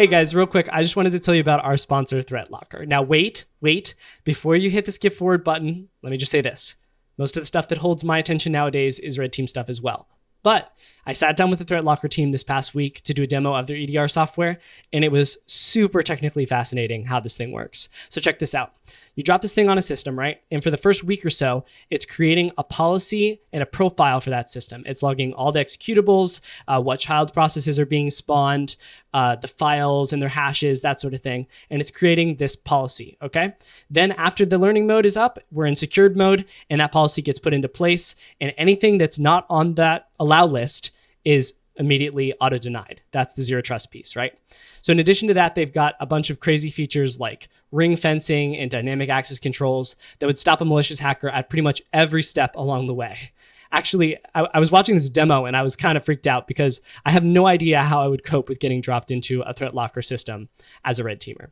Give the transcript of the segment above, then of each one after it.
Hey guys, real quick, I just wanted to tell you about our sponsor, ThreatLocker. Now wait, before you hit the skip forward button, let me just say this. Most of the stuff that holds my attention nowadays is red team stuff as well. But I sat down with the ThreatLocker team this past week to do a demo of their EDR software, and it was super technically fascinating how this thing works. So check this out. You drop this thing on a system, right? And for the first week or so, it's creating a policy and a profile for that system. It's logging all the executables, what child processes are being spawned, the files and their hashes, that sort of thing. And it's creating this policy, okay? Then after the learning mode is up, we're in secured mode, and that policy gets put into place. And anything that's not on that allow list is immediately auto-denied. That's the zero trust piece, right? So in addition to that, they've got a bunch of crazy features like ring fencing and dynamic access controls that would stop a malicious hacker at pretty much every step along the way. Actually, I was watching this demo and I was kind of freaked out because I have no idea how I would cope with getting dropped into a ThreatLocker system as a red teamer.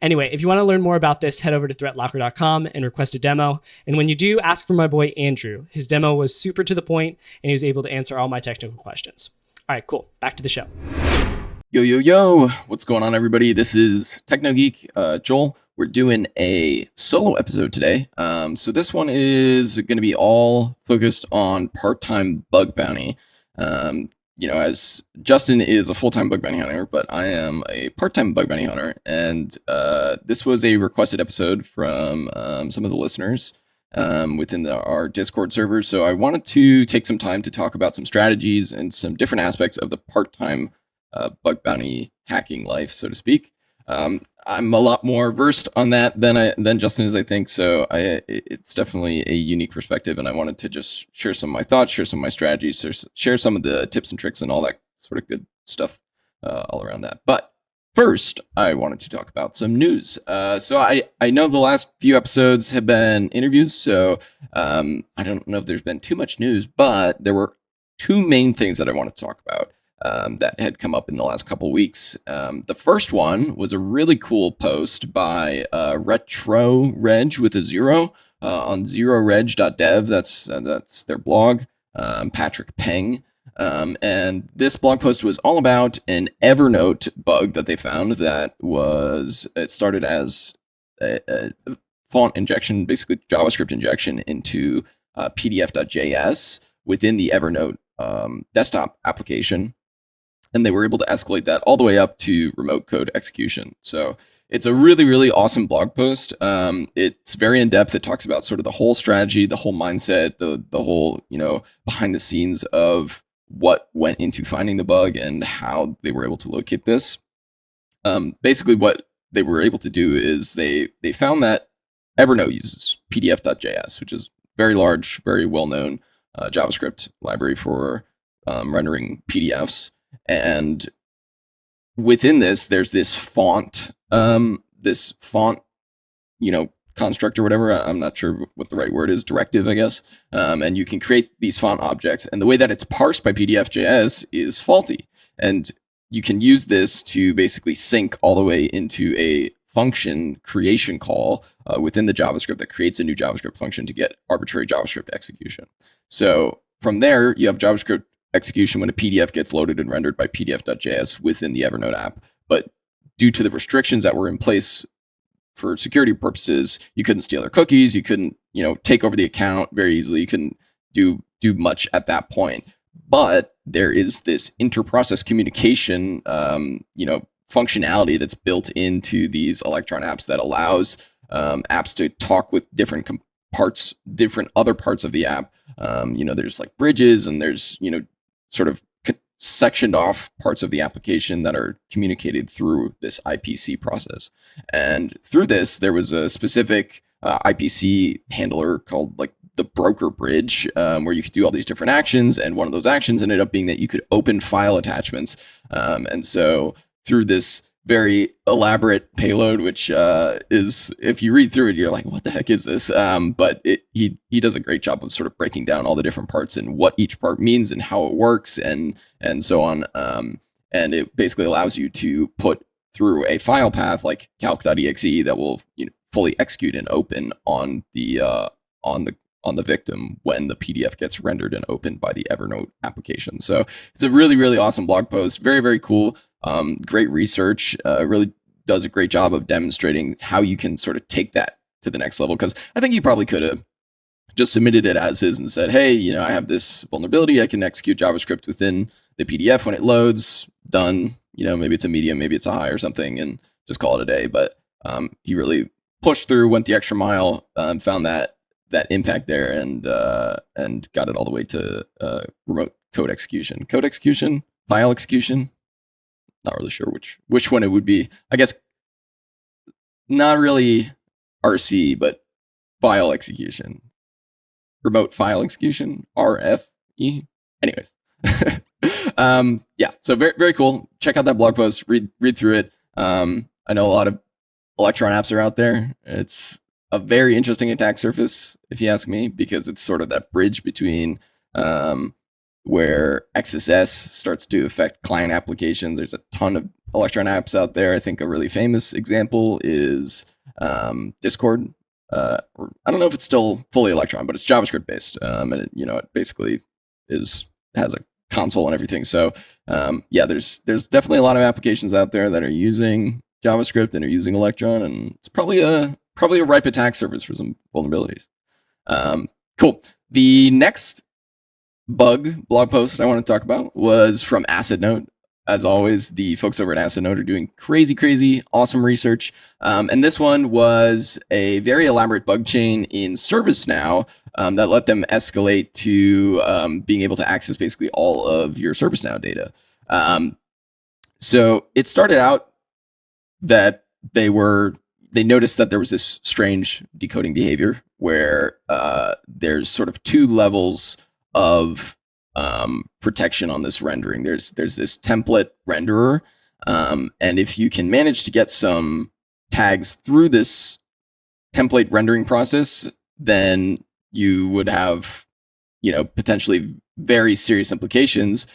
Anyway, if you want to learn more about this, head over to threatlocker.com and request a demo. And when you do, ask for my boy Andrew. His demo was super to the point and he was able to answer all my technical questions. All right, cool. Back to the show. Yo. What's going on, everybody? This is Techno Geek, Joel. We're doing a solo episode today. So this one is going to be all focused on part-time bug bounty. As Justin is a full-time bug bounty hunter, but I am a part-time bug bounty hunter. And this was a requested episode from some of the listeners within our Discord server. So I wanted to take some time to talk about some strategies and some different aspects of the part-time bug bounty hacking life, so to speak. I'm a lot more versed on that than Justin is, I think. So it's definitely a unique perspective, and I wanted to just share some of my thoughts, share some of my strategies, share some of the tips and tricks and all that sort of good stuff all around that. But first, I wanted to talk about some news. So I know the last few episodes have been interviews, so I don't know if there's been too much news, but there were two main things that I wanted to talk about that had come up in the last couple weeks. The first one was a really cool post by RetroReg with a zero on zeroreg.dev. That's their blog, Patrick Peng. And this blog post was all about an Evernote bug that they found it started as a font injection, basically JavaScript injection into PDF.js within the Evernote desktop application. And they were able to escalate that all the way up to remote code execution. So it's a really, really awesome blog post. It's very in-depth. It talks about sort of the whole strategy, the whole mindset, the whole, behind the scenes of what went into finding the bug and how they were able to locate this. Basically, what they were able to do is they found that Evernote uses PDF.js, which is very large, very well-known JavaScript library for rendering PDFs. And within this, there's this font, construct or whatever. I'm not sure what the right word is, directive, I guess. And you can create these font objects. And the way that it's parsed by PDF.js is faulty. And you can use this to basically sync all the way into a function creation call within the JavaScript that creates a new JavaScript function to get arbitrary JavaScript execution. So from there, you have JavaScript execution when a PDF gets loaded and rendered by PDF.js within the Evernote app. But due to the restrictions that were in place for security purposes, you couldn't steal their cookies. You couldn't, take over the account very easily. You couldn't do much at that point. But there is this inter-process communication, functionality that's built into these Electron apps that allows apps to talk with different other parts of the app. There's like bridges and there's, sort of sectioned off parts of the application that are communicated through this IPC process. And through this, there was a specific IPC handler called like the broker bridge, where you could do all these different actions. And one of those actions ended up being that you could open file attachments. And so through this very elaborate payload, which is, if you read through it, you're like, what the heck is this? But he does a great job of sort of breaking down all the different parts and what each part means and how it works and so on. And it basically allows you to put through a file path like calc.exe that will fully execute and open on the on the victim when the PDF gets rendered and opened by the Evernote application. So it's a really, really awesome blog post. Very, very cool. Great research. Really does a great job of demonstrating how you can sort of take that to the next level. Because I think you probably could have just submitted it as is and said, hey, I have this vulnerability. I can execute JavaScript within the PDF when it loads. Done. Maybe it's a medium, maybe it's a high or something, and just call it a day. But he really pushed through, went the extra mile, found that impact there, and got it all the way to remote code execution. Code execution, file execution. Not really sure which one it would be. I guess not really RC, but file execution. Remote file execution, RFE. Anyways. Yeah, so very, very cool. Check out that blog post, read through it. I know a lot of Electron apps are out there. It's a very interesting attack surface, if you ask me, because it's sort of that bridge between where XSS starts to affect client applications. There's a ton of Electron apps out there. I think a really famous example is Discord. I don't know if it's still fully Electron, but it's JavaScript based, and it basically has a console and everything. So yeah, there's definitely a lot of applications out there that are using JavaScript and are using Electron, and it's probably a ripe attack surface for some vulnerabilities. Cool. The next blog post I want to talk about was from AssetNote. As always, the folks over at AssetNote are doing crazy, awesome research. And this one was a very elaborate bug chain in ServiceNow that let them escalate to being able to access basically all of your ServiceNow data. So it started out that they noticed that there was this strange decoding behavior where there's sort of two levels of protection on this rendering. There's this template renderer, and if you can manage to get some tags through this template rendering process, then you would have, potentially very serious implications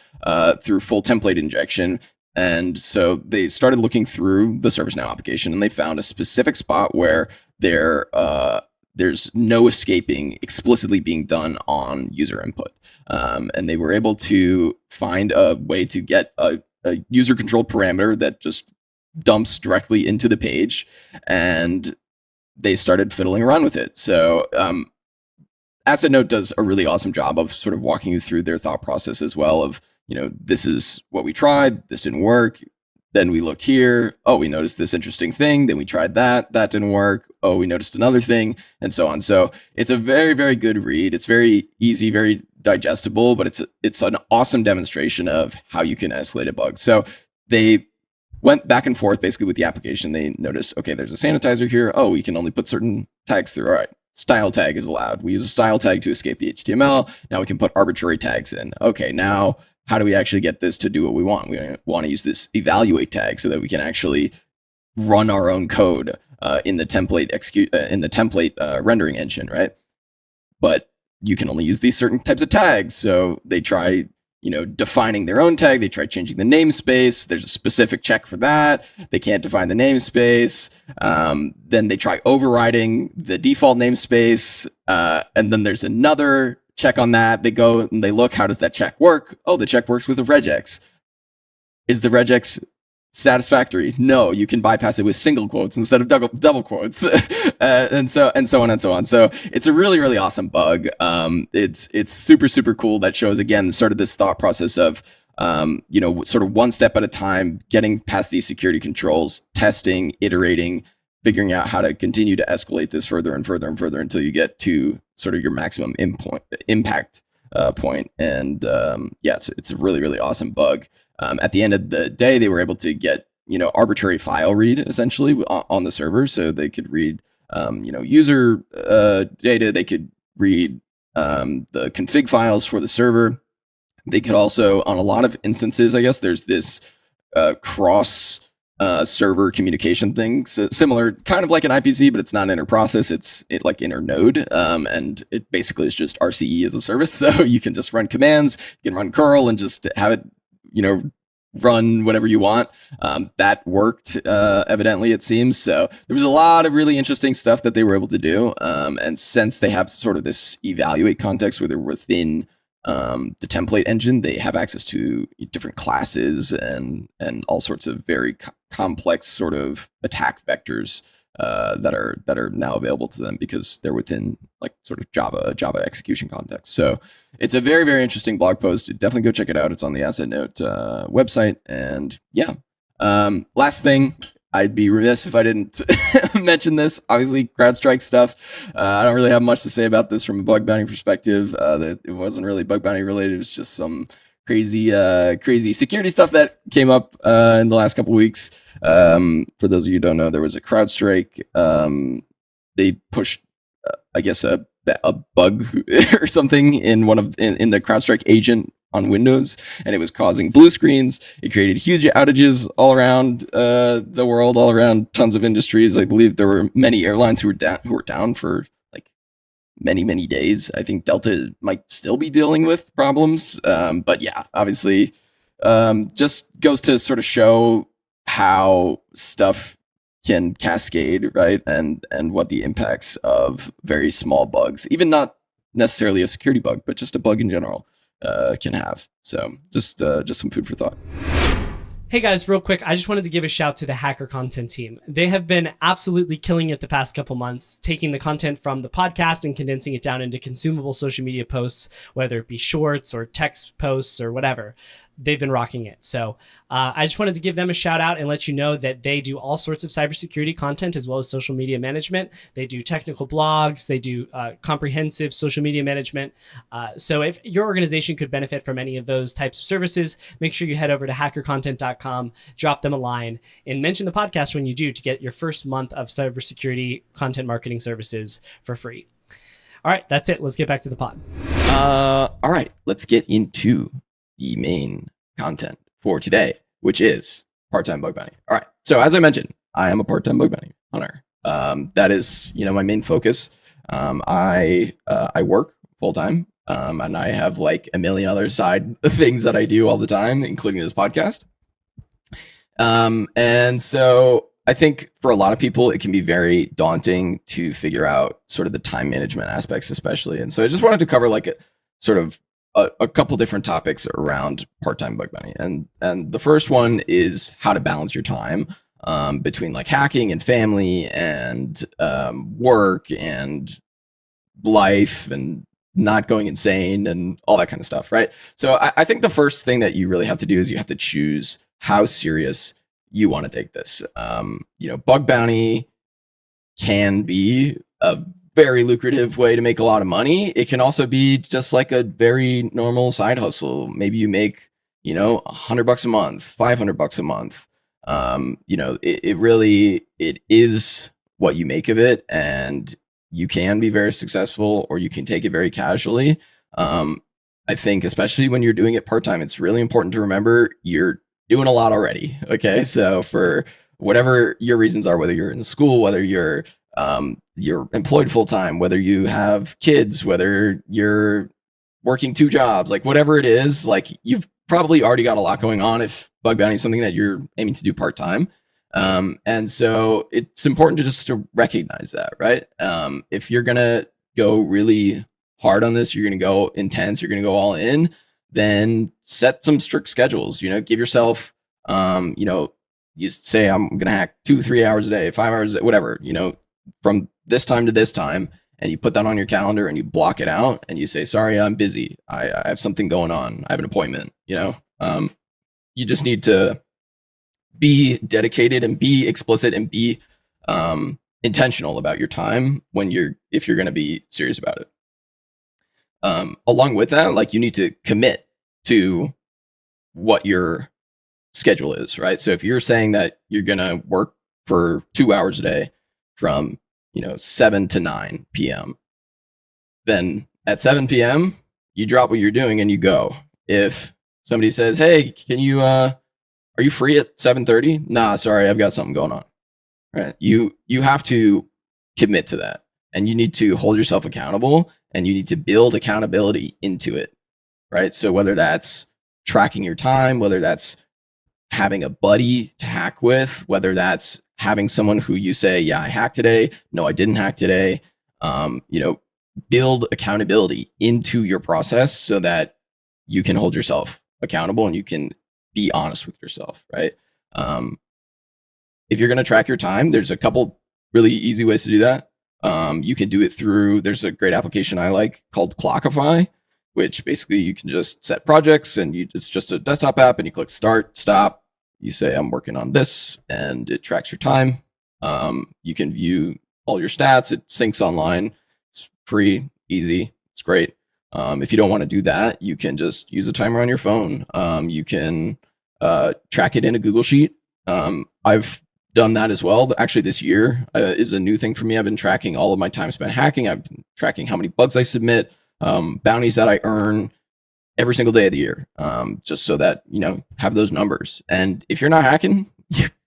through full template injection. And so they started looking through the ServiceNow application, and they found a specific spot where there's no escaping explicitly being done on user input. And they were able to find a way to get a user controlled parameter that just dumps directly into the page, and they started fiddling around with it. So AssetNote does a really awesome job of sort of walking you through their thought process as well of, this is what we tried, this didn't work. Then we looked here. Oh, we noticed this interesting thing. Then we tried that. That didn't work. Oh, we noticed another thing, and so on. So it's a very, very good read. It's very easy, very digestible, but it's an awesome demonstration of how you can escalate a bug. So they went back and forth basically with the application. They noticed, okay, there's a sanitizer here. Oh, we can only put certain tags through. All right, style tag is allowed. We use a style tag to escape the HTML. Now we can put arbitrary tags in. Okay, now how do we actually get this to do what we want? We want to use this evaluate tag so that we can actually run our own code in the template rendering engine, right? But you can only use these certain types of tags. So they try, defining their own tag. They try changing the namespace. There's a specific check for that. They can't define the namespace. Then they try overriding the default namespace. And then there's another check on that. They go and they look, how does that check work? Oh, the check works with a regex. Is the regex satisfactory? No, you can bypass it with single quotes instead of double quotes, and so on and so on. So it's a really, really awesome bug. It's super, super cool. That shows again sort of this thought process of sort of one step at a time, getting past these security controls, testing, iterating, figuring out how to continue to escalate this further and further and further until you get to sort of your maximum impact point. And it's a really, really awesome bug. At the end of the day, they were able to get, arbitrary file read essentially on the server. So they could read, user data. They could read the config files for the server. They could also, on a lot of instances, I guess, there's this cross server communication thing. So similar, kind of like an IPC, but it's not inter-process. It's like inter-node. And it basically is just RCE as a service. So you can just run commands, you can run curl and just have it, run whatever you want. That worked, evidently, it seems. So there was a lot of really interesting stuff that they were able to do. And since they have sort of this evaluate context where they're within the template engine, they have access to different classes and all sorts of very complex sort of attack vectors that are now available to them because they're within like sort of Java execution context. So it's a very, very interesting blog post. Definitely go check it out. It's on the AssetNote website. And yeah, last thing, I'd be remiss if I didn't mention this. Obviously, CrowdStrike stuff. I don't really have much to say about this from a bug bounty perspective. It wasn't really bug bounty related. It was just some crazy security stuff that came up in the last couple of weeks. For those of you who don't know, there was a CrowdStrike. They pushed, I guess, a bug or something in in the CrowdStrike agent on Windows, and it was causing blue screens. It created huge outages all around the world, all around tons of industries. I believe there were many airlines who were down for like many days. I think Delta might still be dealing with problems, but yeah, obviously, just goes to sort of show how stuff can cascade, right? And what the impacts of very small bugs, even not necessarily a security bug, but just a bug in general, can have. So just some food for thought. Hey guys, real quick, I just wanted to give a shout to the hacker content team. They have been absolutely killing it the past couple months, taking the content from the podcast and condensing it down into consumable social media posts, whether it be shorts or text posts or whatever. They've been rocking it. So I just wanted to give them a shout out and let you know that they do all sorts of cybersecurity content as well as social media management. They do technical blogs. They do comprehensive social media management. So if your organization could benefit from any of those types of services, make sure you head over to hackercontent.com, drop them a line, and mention the podcast when you do to get your first month of cybersecurity content marketing services for free. All right, that's it. Let's get back to the pod. All right, let's get into the main content for today, which is part-time bug bounty. All right. So as I mentioned, I am a part-time bug bounty hunter. That is, my main focus. I work full-time, and I have like a million other side things that I do all the time, including this podcast. And so I think for a lot of people, it can be very daunting to figure out sort of the time management aspects, especially. And so I just wanted to cover like a couple different topics around part-time bug bounty. And the first one is how to balance your time between like hacking and family and work and life and not going insane and all that kind of stuff, right? So I think the first thing that you really have to do is you have to choose how serious you want to take this. Bug bounty can be a very lucrative way to make a lot of money. It can also be just like a very normal side hustle. Maybe you make, $100 a month, $500 a month. It is what you make of it, and you can be very successful or you can take it very casually. I think especially when you're doing it part-time, it's really important to remember you're doing a lot already. Okay. So for whatever your reasons are, whether you're in school, whether you're employed full-time, whether you have kids, whether you're working 2 jobs, like whatever it is, like you've probably already got a lot going on if bug bounty is something that you're aiming to do part-time. And so it's important to recognize that, right? If you're going to go really hard on this, you're going to go intense, you're going to go all in, then set some strict schedules, give yourself, you say, I'm going to hack 2-3 hours a day, 5 hours, whatever, from this time to this time, and you put that on your calendar and you block it out and you say, sorry, I'm busy. I have something going on. I have an appointment, you just need to be dedicated and be explicit and be intentional about your time if you're going to be serious about it. Along with that, like you need to commit to what your schedule is, right? So if you're saying that you're going to work for 2 hours a day from 7 to 9 p.m., then at 7 p.m. you drop what you're doing and you go. If somebody says, hey, can you are you free at 7:30? Nah, sorry, I've got something going on. Right? You have to commit to that, and you need to hold yourself accountable, and you need to build accountability into it, right? So whether that's tracking your time, whether that's having a buddy to hack with, whether that's having someone who you say, yeah, I hacked today. No, I didn't hack today. Build accountability into your process so that you can hold yourself accountable and you can be honest with yourself, right? If you're going to track your time, there's a couple really easy ways to do that. You can do it through, there's a great application I like called Clockify, which basically you can just set projects and it's just a desktop app and you click start, stop. You say, I'm working on this and it tracks your time. You can view all your stats. It syncs online. It's free, easy. It's great. If you don't want to do that, you can just use a timer on your phone. You can track it in a Google Sheet. I've done that as well. Actually, this year is a new thing for me. I've been tracking all of my time spent hacking. I've been tracking how many bugs I submit, bounties that I earn every single day of the year, just so that, have those numbers. And if you're not hacking,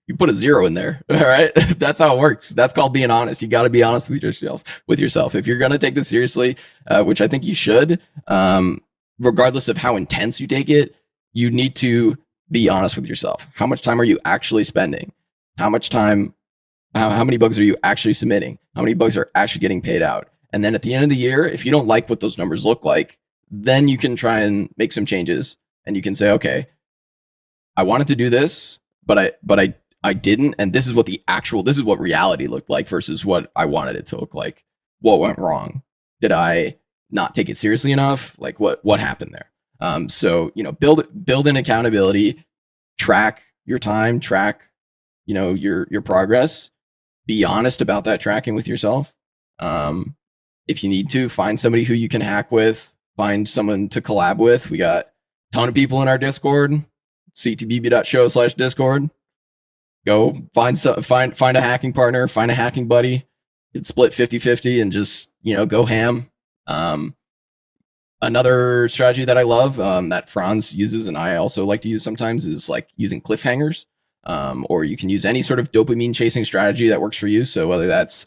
you put a 0 in there. All right. That's how it works. That's called being honest. You got to be honest with yourself. If you're going to take this seriously, which I think you should, regardless of how intense you take it, you need to be honest with yourself. How much time are you actually spending? How much time, how many bugs are you actually submitting? How many bugs are actually getting paid out? And then at the end of the year, if you don't like what those numbers look like, then you can try and make some changes and you can say, okay, I wanted to do this, but I didn't. And this is what reality looked like versus what I wanted it to look like. What went wrong? Did I not take it seriously enough? Like what happened there? So, build in accountability, track your time, track, your progress, be honest about that tracking with yourself. If you need to, find somebody who you can hack with, find someone to collab with. We got a ton of people in our Discord, ctbb.show/Discord. Go find a hacking partner, find a hacking buddy. It's split 50-50 and just, go ham. Another strategy that I love that Franz uses and I also like to use sometimes is like using cliffhangers. Or you can use any sort of dopamine chasing strategy that works for you. So whether that's,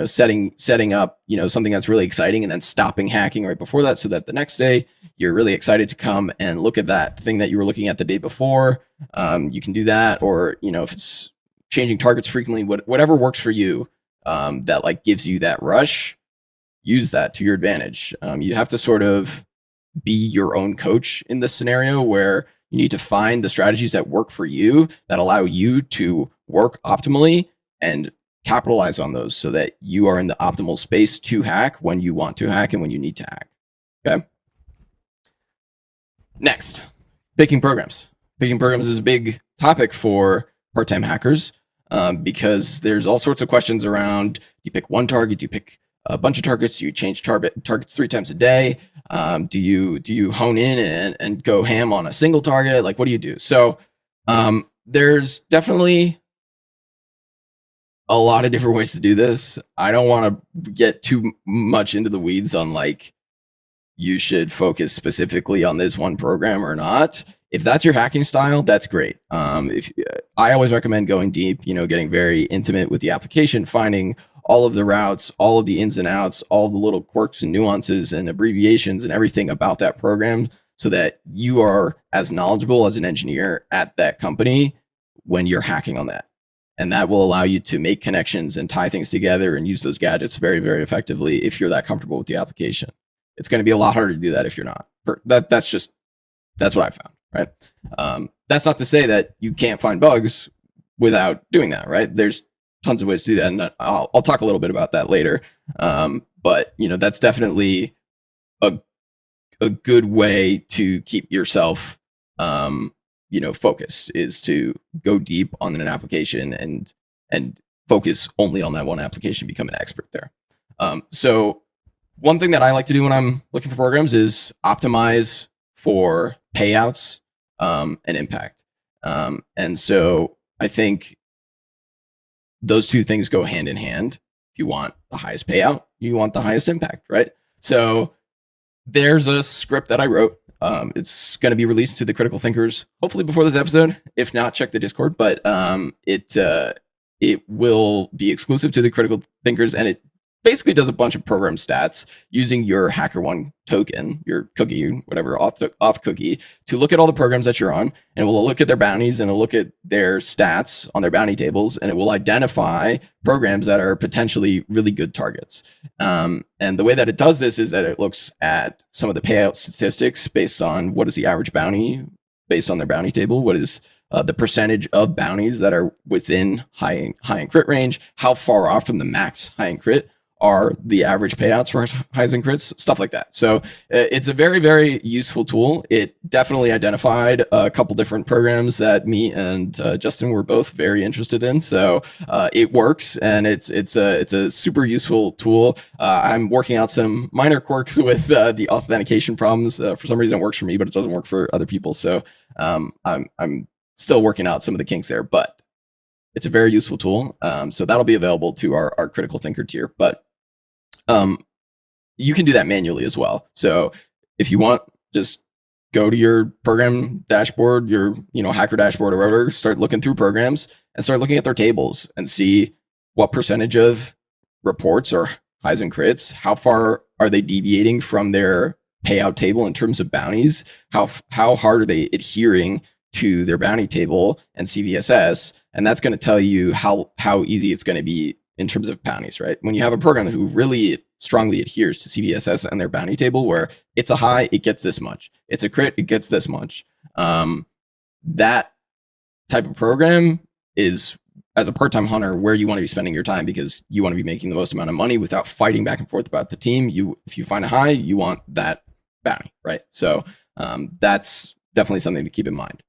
setting up, something that's really exciting and then stopping hacking right before that so that the next day you're really excited to come and look at that thing that you were looking at the day before. You can do that. Or, if it's changing targets frequently, whatever works for you, that like gives you that rush, use that to your advantage. You have to sort of be your own coach in this scenario where you need to find the strategies that work for you that allow you to work optimally and capitalize on those so that you are in the optimal space to hack when you want to hack and when you need to hack. Okay. Next, picking programs. Picking programs is a big topic for part-time hackers because there's all sorts of questions around, do you pick one target? Do you pick a bunch of targets? Do you change targets 3 times a day? Do you hone in and go ham on a single target? Like, what do you do? So there's definitely a lot of different ways to do this. I don't want to get too much into the weeds on like, you should focus specifically on this one program or not. If that's your hacking style, that's great. If I always recommend going deep, getting very intimate with the application, finding all of the routes, all of the ins and outs, all the little quirks and nuances and abbreviations and everything about that program so that you are as knowledgeable as an engineer at that company when you're hacking on that. And that will allow you to make connections and tie things together and use those gadgets very, very effectively if you're that comfortable with the application. It's going to be a lot harder to do that if you're not. That's what I found, right? That's not to say that you can't find bugs without doing that, right? There's tons of ways to do that, and I'll talk a little bit about that later. But that's definitely a good way to keep yourself, focused, is to go deep on an application and focus only on that one application, become an expert there. So one thing that I like to do when I'm looking for programs is optimize for payouts and impact. And so I think those two things go hand in hand. If you want the highest payout, you want the highest impact, right? So there's a script that I wrote. It's going to be released to the critical thinkers, hopefully before this episode. If not, check the Discord. But it will be exclusive to the critical thinkers, and it basically does a bunch of program stats using your HackerOne token, your cookie, whatever, auth cookie, to look at all the programs that you're on, and it will look at their bounties and it'll look at their stats on their bounty tables, and it will identify programs that are potentially really good targets. And the way that it does this is that it looks at some of the payout statistics based on what is the average bounty based on their bounty table, what is the percentage of bounties that are within high and crit range, how far off from the max high and crit are the average payouts for highs and crits, stuff like that. So it's a very, very useful tool. It definitely identified a couple different programs that me and Justin were both very interested in. So it works, and it's a super useful tool. I'm working out some minor quirks with the authentication problems. For some reason, it works for me, but it doesn't work for other people. So I'm still working out some of the kinks there, but it's a very useful tool. So that'll be available to our critical thinker tier, but you can do that manually as well. So if you want, just go to your program dashboard, your hacker dashboard or whatever, start looking through programs and start looking at their tables and see what percentage of reports are highs and crits, how far are they deviating from their payout table in terms of bounties, how hard are they adhering to their bounty table and CVSS, and that's going to tell you how easy it's going to be in terms of bounties, right? When you have a program who really strongly adheres to CVSS and their bounty table, where it's a high, it gets this much. It's a crit, it gets this much. That type of program is, as a part-time hunter, where you want to be spending your time, because you want to be making the most amount of money without fighting back and forth about the team. If you find a high, you want that bounty, right? So that's definitely something to keep in mind.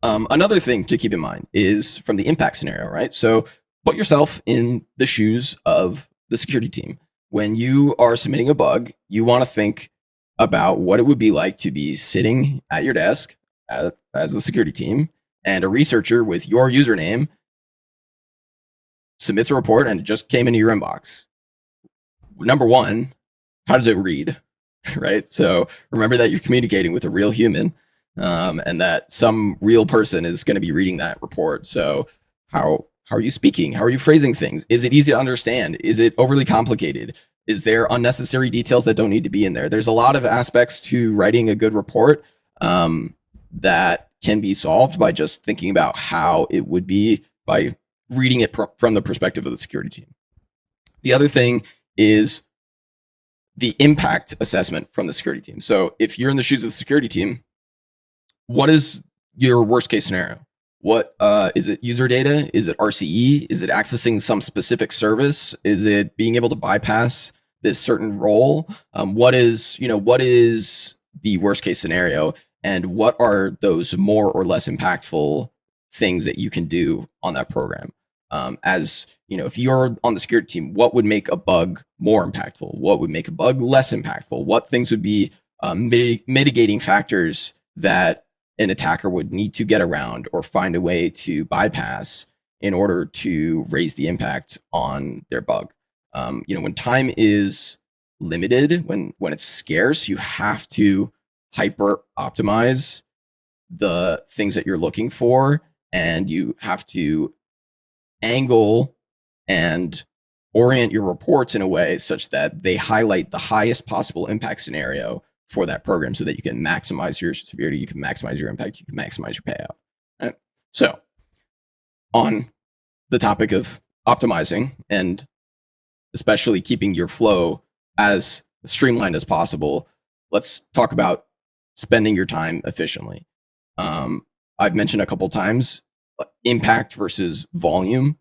Another thing to keep in mind is from the impact scenario, right? So put yourself in the shoes of the security team. When you are submitting a bug, you want to think about what it would be like to be sitting at your desk as the security team, and a researcher with your username submits a report and it just came into your inbox. Number one, how does it read, right? So remember that you're communicating with a real human, and that some real person is going to be reading that report. So how are you speaking? How are you phrasing things? Is it easy to understand? Is it overly complicated? Is there unnecessary details that don't need to be in there? There's a lot of aspects to writing a good report that can be solved by just thinking about how it would be by reading it from the perspective of the security team. The other thing is the impact assessment from the security team. So if you're in the shoes of the security team, what is your worst case scenario? What is it? User data? Is it RCE? Is it accessing some specific service? Is it being able to bypass this certain role? What is the worst case scenario, and what are those more or less impactful things that you can do on that program? As you know, if you're on the security team, what would make a bug more impactful? What would make a bug less impactful? What things would be mitigating factors that an attacker would need to get around or find a way to bypass in order to raise the impact on their bug? When time is limited, when it's scarce, you have to hyper optimize the things that you're looking for, and you have to angle and orient your reports in a way such that they highlight the highest possible impact scenario for that program, so that you can maximize your severity, you can maximize your impact, you can maximize your payout. Right? So on the topic of optimizing, and especially keeping your flow as streamlined as possible, let's talk about spending your time efficiently. I've mentioned a couple times impact versus volume.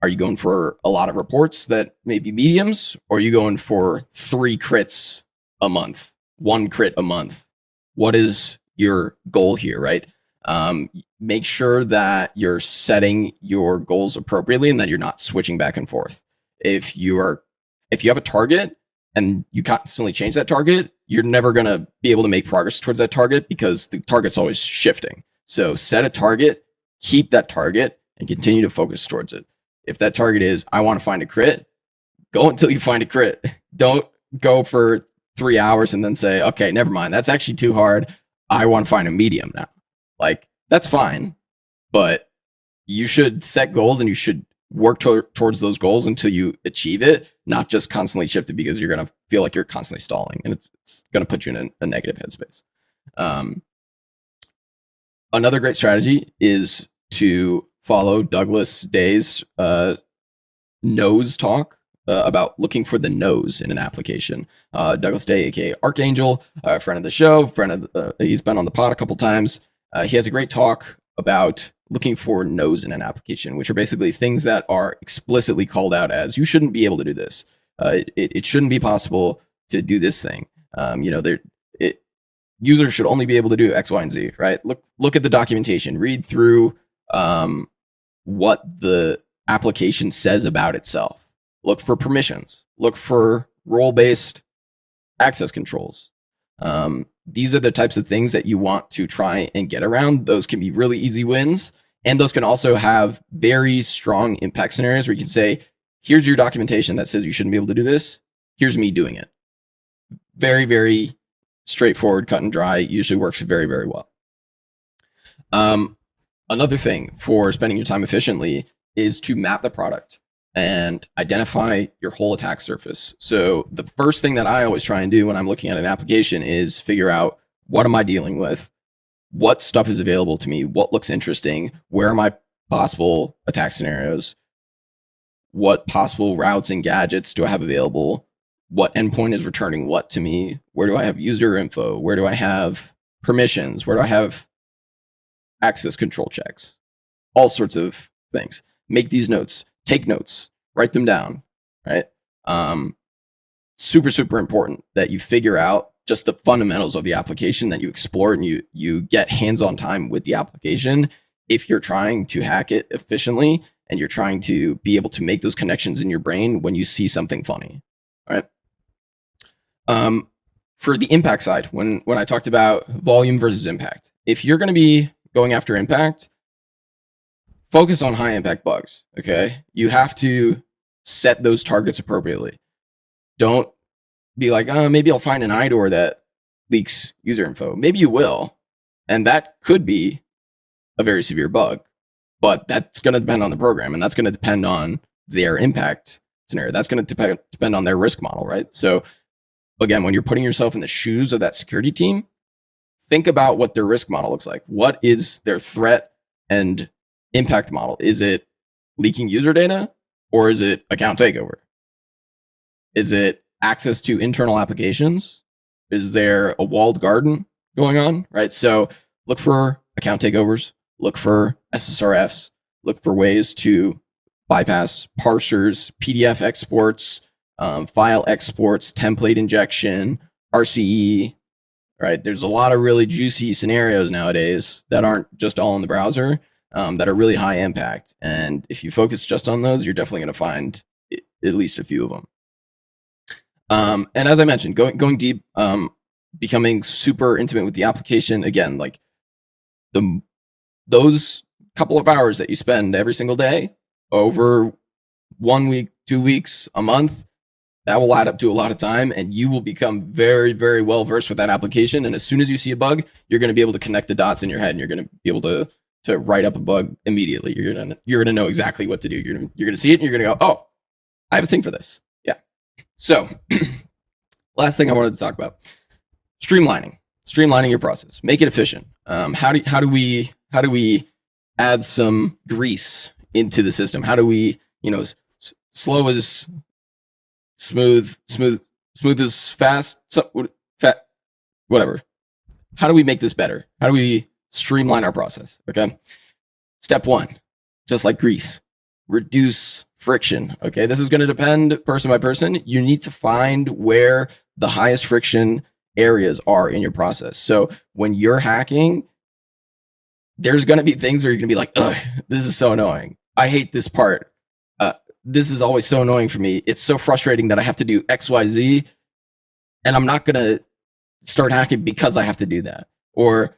Are you going for a lot of reports that may be mediums, or are you going for 3 crits a month, 1 crit a month? What is your goal here, right? Make sure that you're setting your goals appropriately and that you're not switching back and forth. If you have a target and you constantly change that target, you're never going to be able to make progress towards that target, because the target's always shifting. So set a target, keep that target, and continue to focus towards it. If that target is, I want to find a crit, go until you find a crit. Don't go for 3 hours and then say, okay, never mind, that's actually too hard, I want to find a medium now. Like, that's fine, but you should set goals and you should work towards those goals until you achieve it, not just constantly shift it because you're going to feel like you're constantly stalling, and it's going to put you in a negative headspace. Another great strategy is to follow Douglas Day's nose talk about looking for the nose in an application. Douglas Day, aka Archangel, a friend of the show, he's been on the pod a couple times. He has a great talk about looking for no's in an application, which are basically things that are explicitly called out as you shouldn't be able to do this. It shouldn't be possible to do this thing. Users should only be able to do X, Y, and Z, right? Look at the documentation, read through what the application says about itself. Look for permissions. Look for role-based access controls. These are the types of things that you want to try and get around. Those can be really easy wins. And those can also have very strong impact scenarios where you can say, here's your documentation that says you shouldn't be able to do this. Here's me doing it. Very, very straightforward, cut and dry, usually works very, very well. Another thing for spending your time efficiently is to map the product and identify your whole attack surface. So the first thing that I always try and do when I'm looking at an application is figure out, what am I dealing with? What stuff is available to me? What looks interesting? Where are my possible attack scenarios? What possible routes and gadgets do I have available? What endpoint is returning what to me? Where do I have user info? Where do I have permissions? Where do I have access control checks? All sorts of things. Make these notes. Take notes. Write them down. Right? Super, super important that you figure out just the fundamentals of the application, that you explore and you get hands-on time with the application if you're trying to hack it efficiently and you're trying to be able to make those connections in your brain when you see something funny. All right. For the impact side, when I talked about volume versus impact, if you're going to be going after impact, focus on high impact bugs. Okay. You have to set those targets appropriately. Don't be like, maybe I'll find an IDOR that leaks user info. Maybe you will. And that could be a very severe bug, but that's going to depend on the program, and that's going to depend on their impact scenario. That's going to depend on their risk model, right? So again, when you're putting yourself in the shoes of that security team, think about what their risk model looks like. What is their threat and impact model? Is it leaking user data, or is it account takeover? Is it access to internal applications? Is there a walled garden going on, right? So look for account takeovers, look for SSRFs, look for ways to bypass parsers, PDF exports, file exports, template injection, RCE, right? There's a lot of really juicy scenarios nowadays that aren't just all in the browser, that are really high impact. And if you focus just on those, you're definitely going to find at least a few of them. And as I mentioned, going deep, becoming super intimate with the application. Again, like those couple of hours that you spend every single day over 1 week, 2 weeks, a month, that will add up to a lot of time, and you will become very, very well versed with that application. And as soon as you see a bug, you're going to be able to connect the dots in your head, and you're going to be able to write up a bug immediately. You're going to know exactly what to do. You're going to see it, and you're going to go, oh, I have a thing for this. Yeah. So last thing I wanted to talk about, streamlining your process, make it efficient. How do we add some grease into the system? How do we, slow as smooth as fast, whatever. How do we make this better? How do we streamline our process? Okay. Step one, just like grease, reduce friction. Okay. This is going to depend person by person. You need to find where the highest friction areas are in your process. So when you're hacking, there's going to be things where you're going to be like, ugh, this is so annoying. I hate this part. This is always so annoying for me. It's so frustrating that I have to do X, Y, Z, and I'm not going to start hacking because I have to do that. Or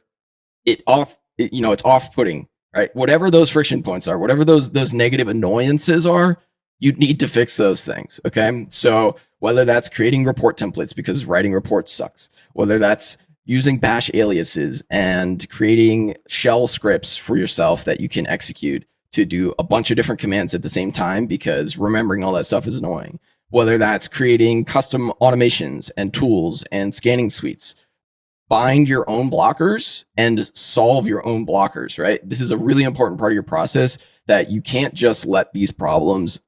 it's off-putting, right? Whatever those friction points are, whatever those negative annoyances are, you need to fix those things, okay? So whether that's creating report templates because writing reports sucks, whether that's using bash aliases and creating shell scripts for yourself that you can execute to do a bunch of different commands at the same time because remembering all that stuff is annoying. Whether that's creating custom automations and tools and scanning suites, find your own blockers and solve your own blockers, right? This is a really important part of your process that you can't just let these problems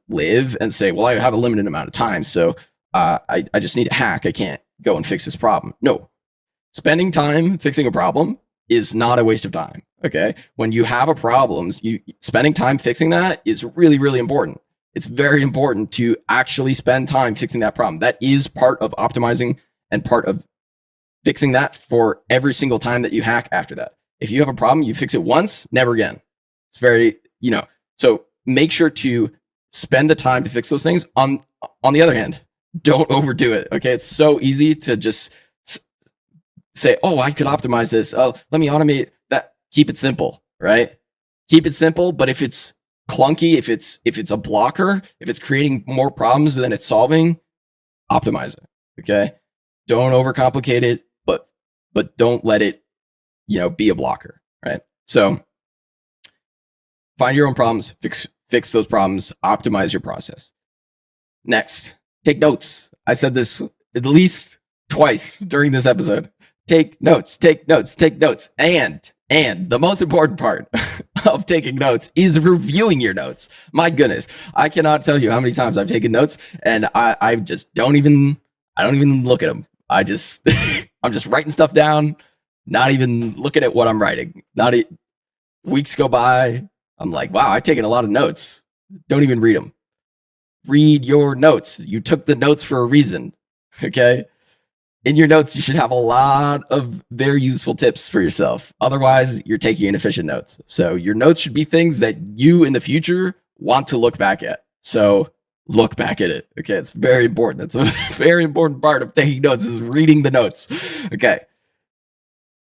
live and say, well, I have a limited amount of time, so I just need a hack. I can't go and fix this problem. No, spending time fixing a problem is not a waste of time, okay? When you have a problem, spending time fixing that is really, really important. It's very important to actually spend time fixing that problem. That is part of optimizing and part of fixing that for every single time that you hack after that. If you have a problem, you fix it once, never again. It's very, so make sure to spend the time to fix those things. On the other hand, don't overdo it, okay? It's so easy to just say, oh, I could optimize this. Oh, let me automate that. Keep it simple, right? Keep it simple, but if it's clunky, if it's a blocker, if it's creating more problems than it's solving, optimize it, okay? Don't overcomplicate it, but don't let it, be a blocker, right? So find your own problems, fix those problems, optimize your process. Next, take notes. I said this at least twice during this episode. Take notes, take notes, take notes. And the most important part of taking notes is reviewing your notes. My goodness, I cannot tell you how many times I've taken notes and I just don't even look at them. I'm just writing stuff down, not even looking at what I'm writing. Weeks go by. I'm like, wow, I've taken a lot of notes. Don't even read them. Read your notes. You took the notes for a reason. Okay. In your notes, you should have a lot of very useful tips for yourself. Otherwise, you're taking inefficient notes. So your notes should be things that you in the future want to look back at. So look back at it. Okay. It's very important. That's a very important part of taking notes is reading the notes. Okay.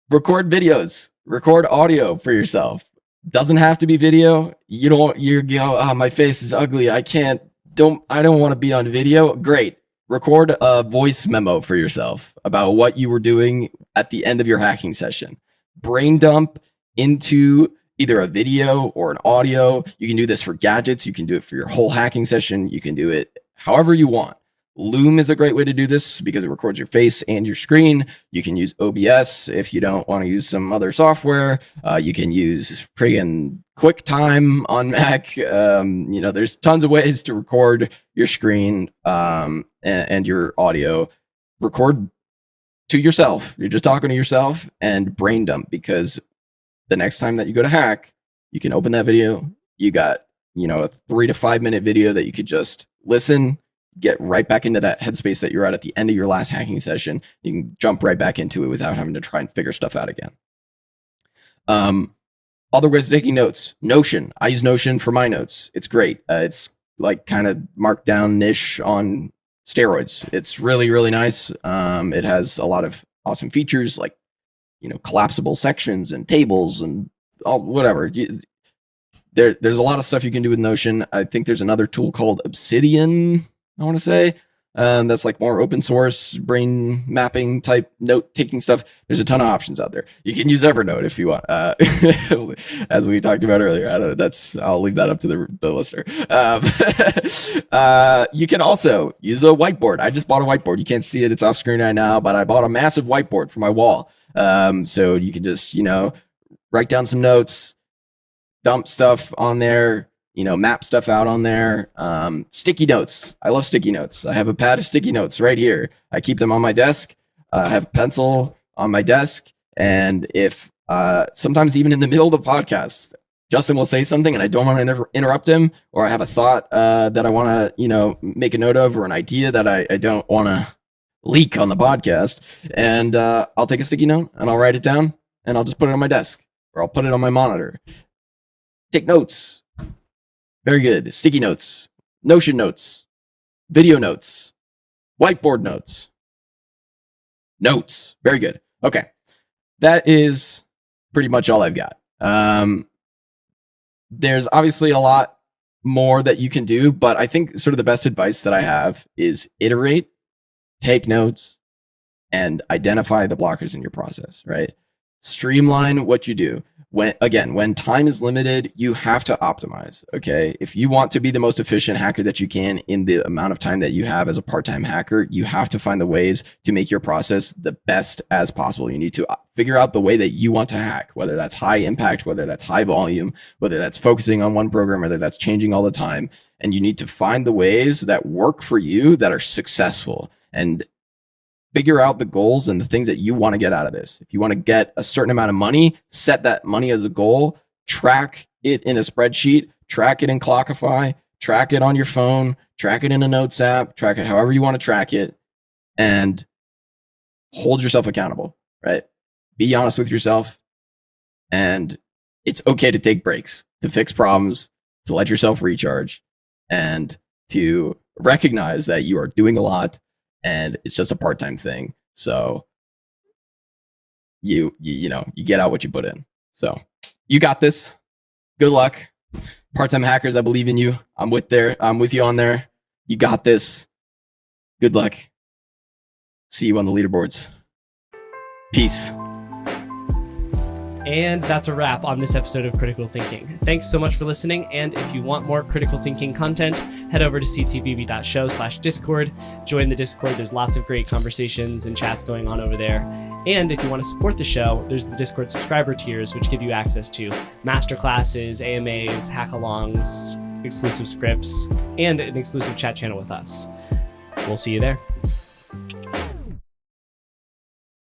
Record videos, record audio for yourself. Doesn't have to be video. You go, oh, my face is ugly. I don't want to be on video. Great. Record a voice memo for yourself about what you were doing at the end of your hacking session. Brain dump into either a video or an audio. You can do this for gadgets. You can do it for your whole hacking session. You can do it however you want. Loom is a great way to do this because it records your face and your screen. You can use OBS if you don't want to use some other software. You can use friggin' QuickTime on Mac. There's tons of ways to record your screen and your audio. Record to yourself. You're just talking to yourself and brain dump because the next time that you go to hack, you can open that video. You got, a 3 to 5 minute video that you could just listen, get right back into that headspace that you're at the end of your last hacking session. You can jump right back into it without having to try and figure stuff out again. Other ways of taking notes. Notion. I use Notion for my notes. It's great. It's like kind of markdown-ish on steroids. It's really, really nice. It has a lot of awesome features like, collapsible sections and tables and all whatever. There's a lot of stuff you can do with Notion. I think there's another tool called Obsidian, I want to say. That's like more open source brain mapping type note taking stuff. There's a ton of options out there. You can use Evernote if you want, as we talked about earlier. I'll leave that up to the listener. You can also use a whiteboard. I just bought a whiteboard. You can't see it; it's off screen right now. But I bought a massive whiteboard for my wall, so you can just write down some notes, dump stuff on there. Map stuff out on there. Sticky notes. I love sticky notes. I have a pad of sticky notes right here. I keep them on my desk. I have a pencil on my desk. And if sometimes even in the middle of the podcast, Justin will say something and I don't want to interrupt him, or I have a thought that I want to, make a note of, or an idea that I don't want to leak on the podcast. And I'll take a sticky note and I'll write it down and I'll just put it on my desk, or I'll put it on my monitor. Take notes. Very good. Sticky notes, Notion notes, video notes, whiteboard notes. Notes. Very good. Okay. That is pretty much all I've got. There's obviously a lot more that you can do, but I think sort of the best advice that I have is iterate, take notes, and identify the blockers in your process, right? streamline what you do. When time is limited, you have to optimize. Okay. If you want to be the most efficient hacker that you can in the amount of time that you have as a part-time hacker, you have to find the ways to make your process the best as possible. You need to figure out the way that you want to hack, whether that's high impact, whether that's high volume, whether that's focusing on one program, whether that's changing all the time. And you need to find the ways that work for you that are successful, and figure out the goals and the things that you want to get out of this. If you want to get a certain amount of money, set that money as a goal, track it in a spreadsheet, track it in Clockify, track it on your phone, track it in a Notes app, track it however you want to track it, and hold yourself accountable, right? Be honest with yourself. And it's okay to take breaks, to fix problems, to let yourself recharge, and to recognize that you are doing a lot and it's just a part-time thing. So you get out what you put in. So you got this. Good luck. Part-time hackers, I believe in you. I'm with you on there. You got this. Good luck. See you on the leaderboards. Peace. And that's a wrap on this episode of Critical Thinking. Thanks so much for listening. And if you want more Critical Thinking content, head over to ctbb.show/Discord. Join the Discord. There's lots of great conversations and chats going on over there. And if you want to support the show, there's the Discord subscriber tiers, which give you access to masterclasses, AMAs, hackalongs, exclusive scripts, and an exclusive chat channel with us. We'll see you there.